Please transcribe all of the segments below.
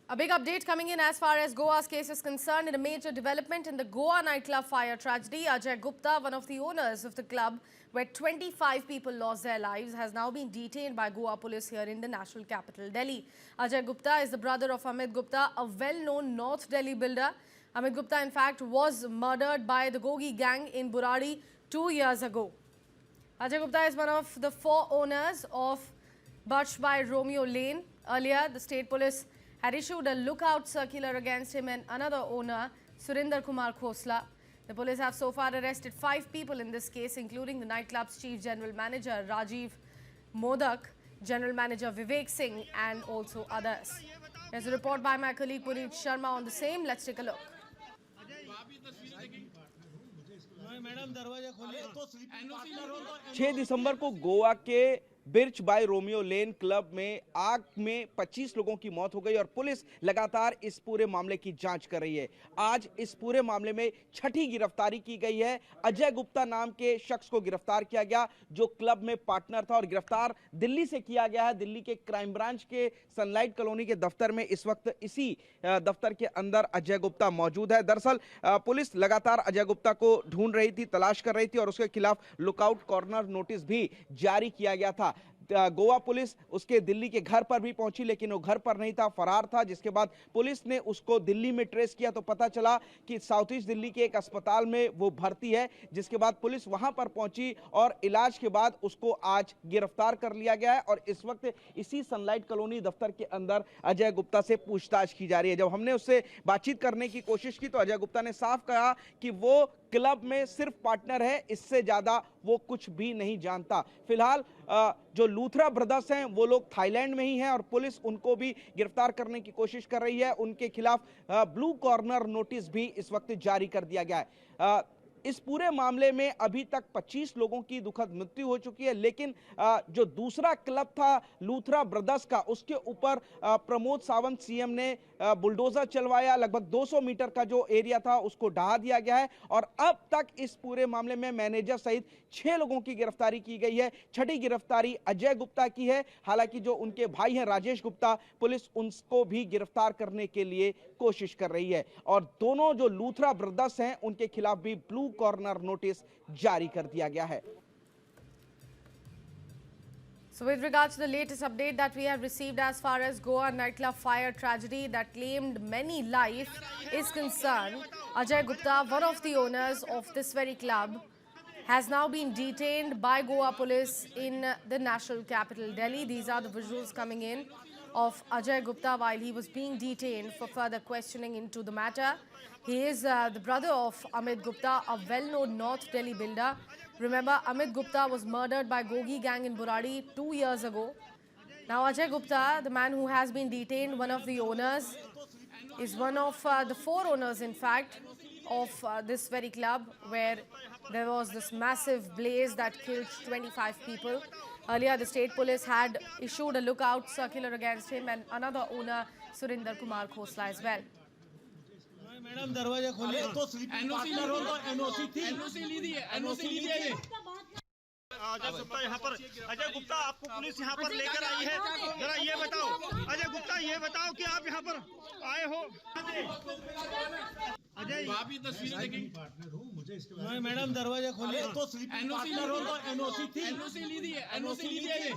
A big update coming in as far as Goa's case is concerned. In a major development in the Goa nightclub fire tragedy, Ajay Gupta, one of the owners of the club where 25 people lost their lives, has now been detained by Goa police here in the national capital, Delhi. Ajay Gupta is the brother of Amit Gupta, a well-known North Delhi builder. Amit Gupta, in fact, was murdered by the Gogi gang in Burari 2 years ago. Ajay Gupta is one of the 4 owners of Birch by Romeo Lane. Earlier, the state police had issued a lookout circular against him and another owner, Surinder Kumar Khosla. The police have so far arrested 5 people in this case, including the nightclub's chief general manager, Rajiv Modak, general manager Vivek Singh, and also others. There's a report by my colleague Puneet Sharma on the same. Let's take a look. 6 दिसंबर को गोवा के birch by Romeo Lane club में आग में 25 लोगों की मौत हो गई और पुलिस लगातार इस पूरे मामले की जांच कर रही है। आज इस पूरे मामले में छठी गिरफ्तारी की गई है। अजय गुप्ता नाम के शख्स को गिरफ्तार किया गया जो क्लब में पार्टनर था और गिरफ्तार दिल्ली से किया गया है। दिल्ली के क्राइम ब्रांच के सनलाइट कॉलोनी के दफ्तर में इस वक्त इसी दफ्तर के अंदर अजय गुप्ता मौजूद है। दरअसल पुलिस लगातार अजय गुप्ता को ढूंढ रही थी, तलाश कर रही थी और उसके खिलाफ लुकआउट कॉर्नर नोटिस भी जारी किया गया था। गोवा पुलिस उसके दिल्ली के घर पर भी पहुंची, लेकिन वो घर पर नहीं था, फरार था। जिसके बाद पुलिस ने उसको दिल्ली में ट्रेस किया तो पता चला कि साउथ ईस्ट दिल्ली के एक अस्पताल में वो भर्ती है। जिसके बाद पुलिस वहां पर पहुंची और इलाज के बाद उसको आज गिरफ्तार कर लिया गया है और इस वक्त इसी सनलाइट कॉलोनी दफ्तर के अंदर अजय गुप्ता से पूछताछ की जा रही है। जब हमने उससे बातचीत करने की कोशिश की तो अजय गुप्ता ने साफ कहा कि वो क्लब में सिर्फ पार्टनर है, इससे ज्यादा वो कुछ भी नहीं जानता। फिलहाल जो लूथरा ब्रदर्स हैं वो लोग थाईलैंड में ही हैं और पुलिस उनको भी गिरफ्तार करने की कोशिश कर रही है। उनके खिलाफ ब्लू कॉर्नर नोटिस भी इस वक्त जारी कर दिया गया है। इस पूरे मामले में अभी तक 25 लोगों की दुखद मृत्यु हो चुकी है, लेकिन जो दूसरा क्लब था लूथरा ब्रदर्स का, उसके ऊपर प्रमोद सावंत सीएम ने बुलडोजर चलवाया। लगभग 200 मीटर का जो एरिया था उसको ढहा दिया गया है और अब तक इस पूरे मामले में मैनेजर सहित 6 लोगों की गिरफ्तारी की गई है। छठी गिरफ्तारी अजय गुप्ता की है। हालांकि जो उनके भाई हैं राजेश गुप्ता, पुलिस उनको भी गिरफ्तार करने के लिए कोशिश कर रही है और दोनों जो लूथरा ब्रदर्स हैं उनके खिलाफ भी ब्लू कॉर्नर नोटिस जारी कर दिया गया है। So with regard to the latest update that we have received as far as Goa nightclub fire tragedy that claimed many lives is concerned, Ajay Gupta, one of the owners of this very club, has now been detained by Goa police in the national capital, Delhi. These are the visuals coming in of Ajay Gupta while he was being detained for further questioning into the matter. He is the brother of Amit Gupta, a well-known North Delhi builder. Remember, Amit Gupta was murdered by Gogi gang in Burari 2 years ago. Now, Ajay Gupta, the man who has been detained, one of the owners, is one of the 4 owners, in fact, of this very club where there was this massive blaze that killed 25 people. Earlier, the state police had issued a lookout circular against him and another owner, Surinder Kumar Khosla, as well. Madam दरवाजा खोलिए तो partner हो तो NOC थी, NOC ली थी। अजय गुप्ता यहाँ पर, अजय गुप्ता आपको पुलिस यहाँ पर लेकर आई है, जरा ये बताओ अजय गुप्ता, ये बताओ कि आप यहाँ पर आए हो। अजय आप ही तस्वीरें देखेंगे। पार्टनर हूँ, मुझे इसके बारे में मैडम दरवाजा खोलिए तो पार्टनर हो तो एनओसी थी, एनओसी ली थी, एनओसी ली थी।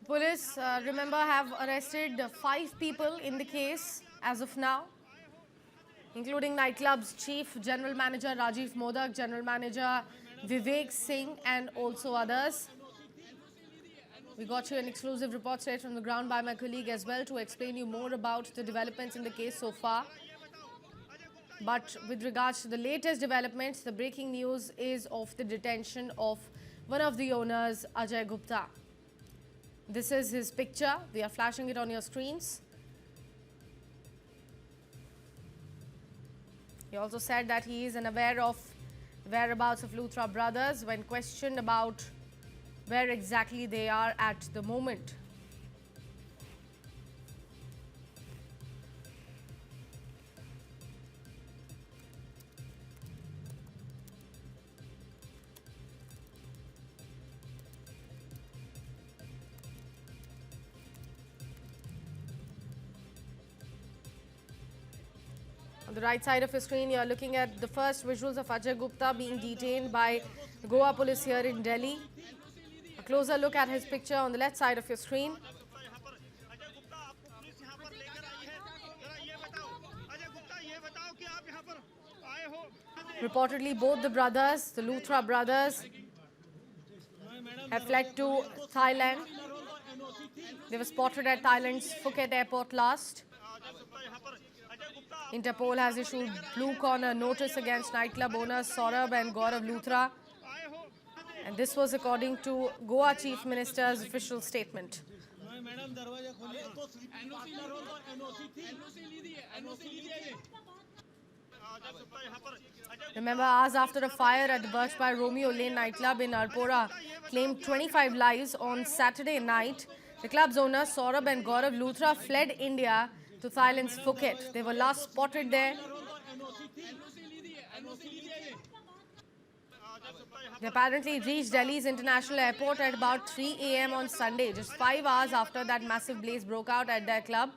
Police, remember, have arrested 5 people in the case as of now, including nightclub's chief general manager Rajiv Modak, general manager Vivek Singh, and also others. We got you an exclusive report straight from the ground by my colleague as well to explain you more about the developments in the case so far. But with regards to the latest developments, the breaking news is of the detention of one of the owners, Ajay Gupta. This is his picture. We are flashing it on your screens. He also said that he is unaware of the whereabouts of Luthra brothers when questioned about where exactly they are at the moment. On the right side of your screen, you are looking at the first visuals of Ajay Gupta being detained by the Goa police here in Delhi. A closer look at his picture on the left side of your screen. Ajay Gupta आपको police यहाँ पर लेकर आई है जरा ये बताओ अजय गुप्ता ये बताओ कि आप यहाँ पर आए हो Reportedly, both the brothers, the Luthra brothers, have fled to Thailand. They were spotted at Thailand's Phuket airport last. Interpol has issued blue corner notice against nightclub owners Saurabh and Gaurav Luthra. And this was according to Goa Chief Minister's official statement. Madam दरवाजा खोलिए तो NOC ली है Remember, hours after a fire at the Birch by Romeo Lane nightclub in Arpora claimed 25 lives on Saturday night, the club's owners Saurabh and Gaurav Luthra fled India to Thailand's Phuket. They were last spotted there. They apparently reached Delhi's international airport at about 3 a.m. on Sunday, just 5 hours after that massive blaze broke out at their club,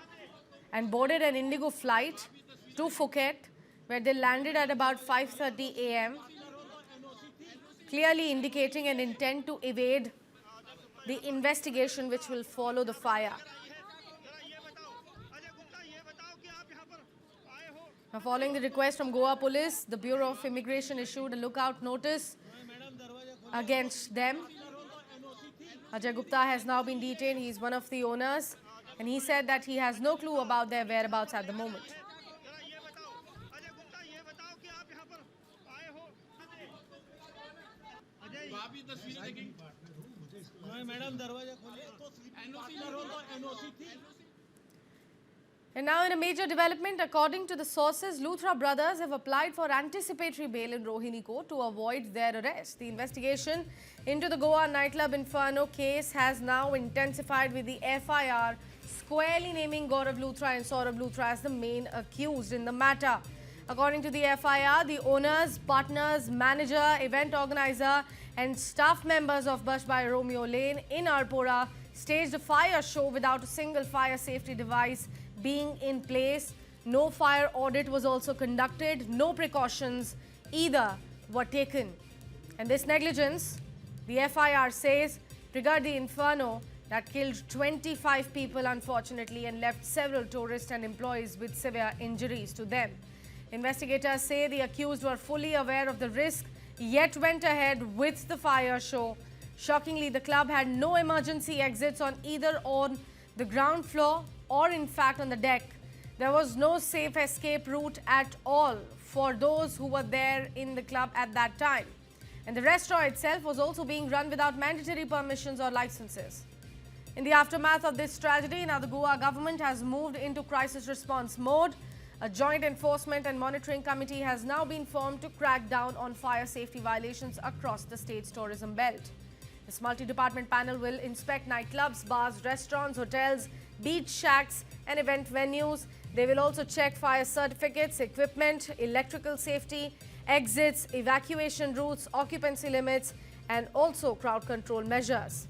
and boarded an Indigo flight to Phuket, where they landed at about 5:30 a.m., clearly indicating an intent to evade the investigation which will follow the fire. Now, following the request from Goa Police, the Bureau of Immigration issued a lookout notice against them. Ajay Gupta has now been detained. He is one of the owners, and he said that he has no clue about their whereabouts at the moment. Madam दरवाजा खोलिए तो NOC थी And now in a major development, according to the sources, Luthra brothers have applied for anticipatory bail in Rohini Court to avoid their arrest. The investigation into the Goa nightclub Inferno case has now intensified, with the FIR squarely naming Gaurav Luthra and Saurabh Luthra as the main accused in the matter. According to the FIR, the owners, partners, manager, event organizer and staff members of Birch by Romeo Lane in Arpora staged a fire show without a single fire safety device being in place. No fire audit was also conducted. No precautions either were taken. And this negligence, the FIR says, triggered the inferno that killed 25 people, unfortunately, and left several tourists and employees with severe injuries to them. Investigators say the accused were fully aware of the risk, yet went ahead with the fire show. Shockingly, the club had no emergency exits on either on the ground floor or in fact on the deck. There was no safe escape route at all for those who were there in the club at that time. And the restaurant itself was also being run without mandatory permissions or licenses. In the aftermath of this tragedy, now the Goa government has moved into crisis response mode. A joint enforcement and monitoring committee has now been formed to crack down on fire safety violations across the state's tourism belt. This multi-department panel will inspect nightclubs, bars, restaurants, hotels, beach shacks and event venues. They will also check fire certificates, equipment, electrical safety, exits, evacuation routes, occupancy limits and also crowd control measures.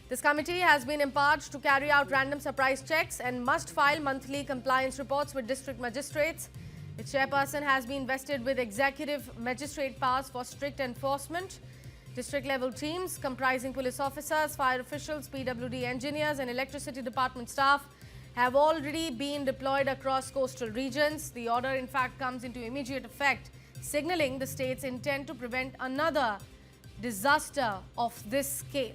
This committee has been empowered to carry out random surprise checks and must file monthly compliance reports with district magistrates. The chairperson has been vested with executive magistrate powers for strict enforcement. District-level teams comprising police officers, fire officials, PWD engineers and electricity department staff have already been deployed across coastal regions. The order, in fact, comes into immediate effect, signaling the state's intent to prevent another disaster of this scale.